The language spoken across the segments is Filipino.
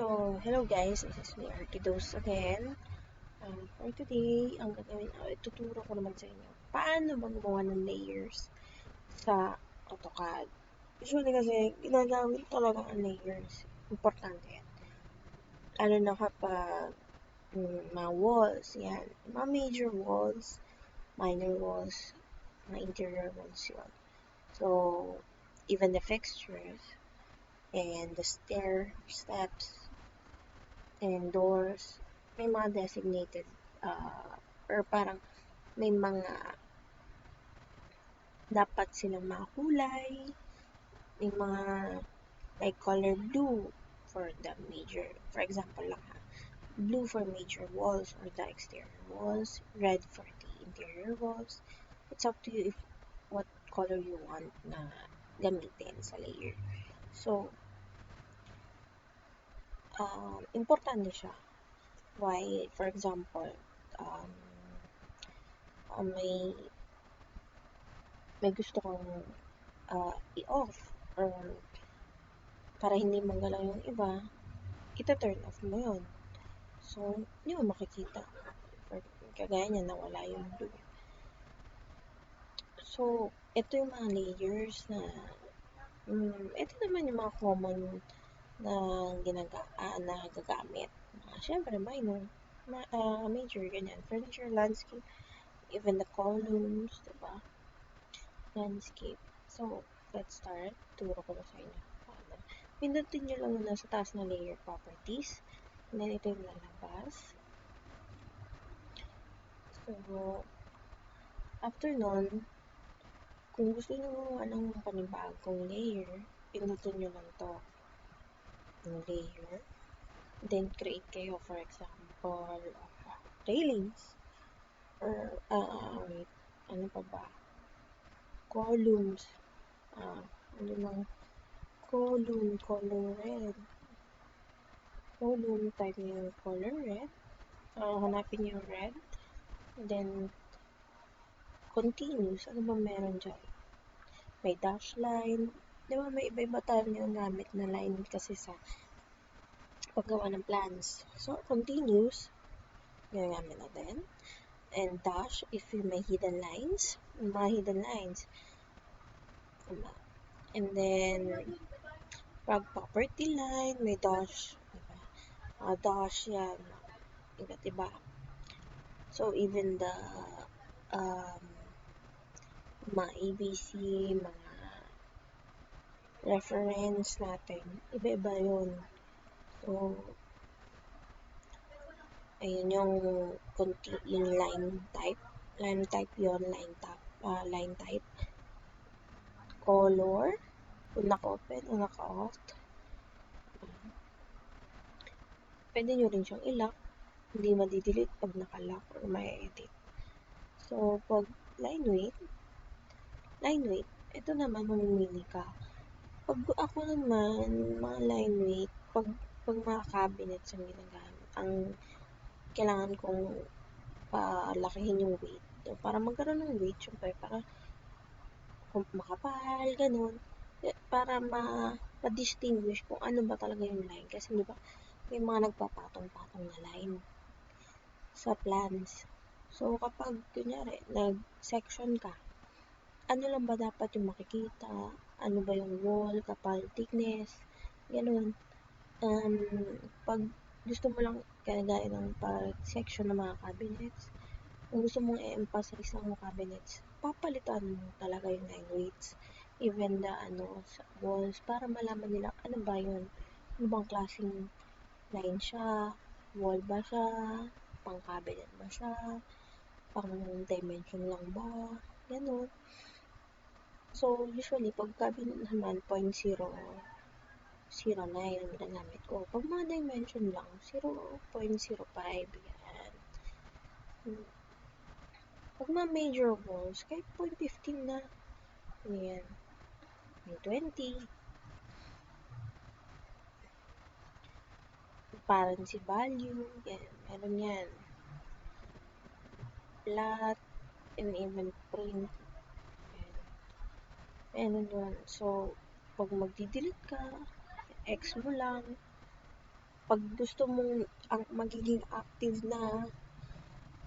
So, hello guys, this is me ARKIdose again. For today, ang gagawin, ituturo ko naman sa inyo paano ba gumawa ng layers sa AutoCAD. Usually kasi, ginagamit talaga ang layers. Importante yan. Lalo na kapag mga walls, yan. Mga major walls, minor walls, mga interior walls yun. So, even the fixtures, and the steps, and doors, may mga designated or parang may mga dapat silang mga kulay, may mga like color blue for the major, for example lang ha, blue for major walls or the exterior walls, red for the interior walls. It's up to you if what color you want na gamitin sa layer. So, importante siya. Why? For example, may gusto kong i-off or para hindi magalaw yung iba, ita-turn off mo yun. So, hindi mo makikita. Kagaya niya, nawala yung blue. So, ito yung mga layers na ito naman yung mga common na nagagamit. Siyempre, minor, major, ganyan. Furniture, landscape, even the columns, diba? Landscape. So, let's start. Turo ko na sa inyo. Pindutin nyo lang muna sa taas na layer properties. And then, ito yung lalabas. So, after nun, kung gusto nyo gumawa ng panibagong layer, pindutin nyo lang to. Yung layer. Then, create kayo, for example, railings. Or, wait, ano pa ba? Columns. Ano lang, column, color red. Column, type nyo yung color red. Hanapin nyo yung red. Then, continuous. Ano ba meron dyan? May dash line. Di ba may iba-iba tayo yung gamit na line kasi sa paggawa ng plans. So, continuous. Ginagamit natin. And dash, if you may hidden lines. Mga hidden lines. And then, pag property line, may dash. Diba? Dash yan. Iba't iba. So, even the mga ABC, mga reference natin, iba-iba yun. So, ayun yung line type. Line type yun, line type. Color, kung naka-open o naka-off. Pwede nyo rin siyang i-lock. Hindi madidelete pag naka-lock or may-edit. So, pag line weight, ito naman mamimili ka. Pag ako naman, mga line weight, pag mga cabinets ang ginagamit, ang kailangan kong palakihin yung weight. So, para magkaroon ng weight, syempre, para makapal, ganun. Para ma-distinguish kung ano ba talaga yung line. Kasi di ba, may mga nagpapatong-patong na line sa plans. So, kapag, kunyari, nag-section ka, ano lang ba dapat yung makikita? Ano ba yung wall, kapal, thickness, ganun. Pag gusto mo lang kagaya ng pag-section ng mga cabinets, kung gusto mong i-emphasize ng mga cabinets, papalitan mo talaga yung line weights. Even the sa walls, para malaman nila ano ba yun. Ano bang klaseng line siya, wall ba siya, pang cabinet ba siya, pang dimension lang ba, ganun. So, usually, pag cabinet naman, 0.009 ang ginagamit ko. Pag mga dimension lang, 0.05, yan. Pag mga major walls, kahit 0.15 na, yan. May 20. Apparency value, yan. Meron yan. Flat, and even print. Meron yun. So, pag magdi-delete ka, X mo lang. pag gusto mong ang magiging active na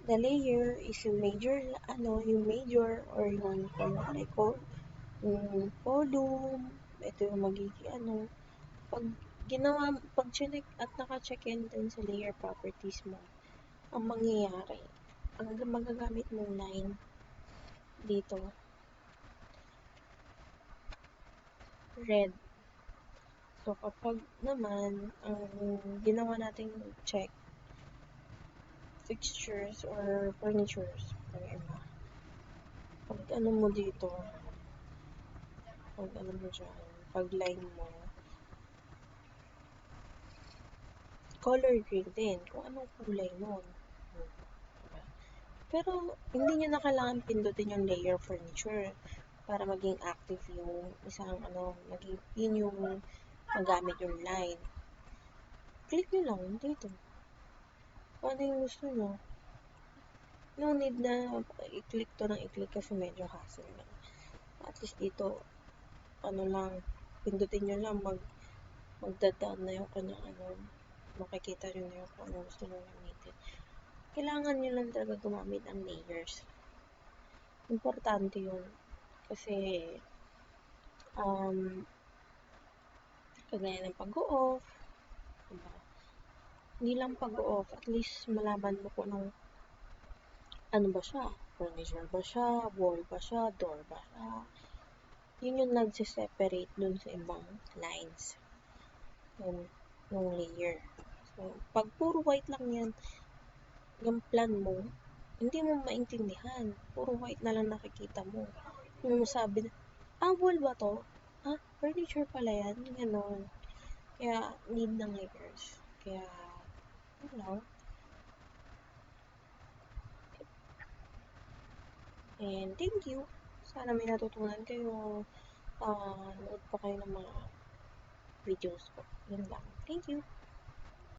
the layer is yung major, yung major or yung kunwari ko, yung volume, ito yung magiging pag pag chinek at naka-check in din sa layer properties mo, ang mangyayari, ang magagamit mong line dito, red. So, kapag naman, ang ginawa nating check, fixtures or furnitures, pag mo dito, pag mo dyan, pag line mo, color green din, kung anong kulay nun. Pero, hindi nyo na kailangan pindutin yung layer furniture para maging active yung isang maging yun yung magamit yung line. Click nyo lang dito. Kung ano yung gusto nyo. No need na i-click to ng i-click kasi medyo hassle na. At least dito, pindutin nyo lang magdadaan na yung kanyang makikita nyo na yung kung ano gusto nyo gamitin. Kailangan nyo lang talaga gumamit ng layers. Importante yun. Kasi, kagaya ng pag-o-off, diba? Hindi lang pag-o-off, at least malaman mo kung ano ba siya, furniture ba siya, wall ba siya, door ba siya. Yun yung nagsiseparate dun sa ibang lines. Yung layer. So, pag puro white lang yan, yung plan mo, hindi mo maintindihan. Puro white na lang nakikita mo. Yung sabi na, wall ba to? Furniture pala yan. Ganon. Kaya, need ng layers. Kaya, and thank you. Sana may natutunan kayo. Nood pa kayo ng mga videos ko. Yun lang. Thank you.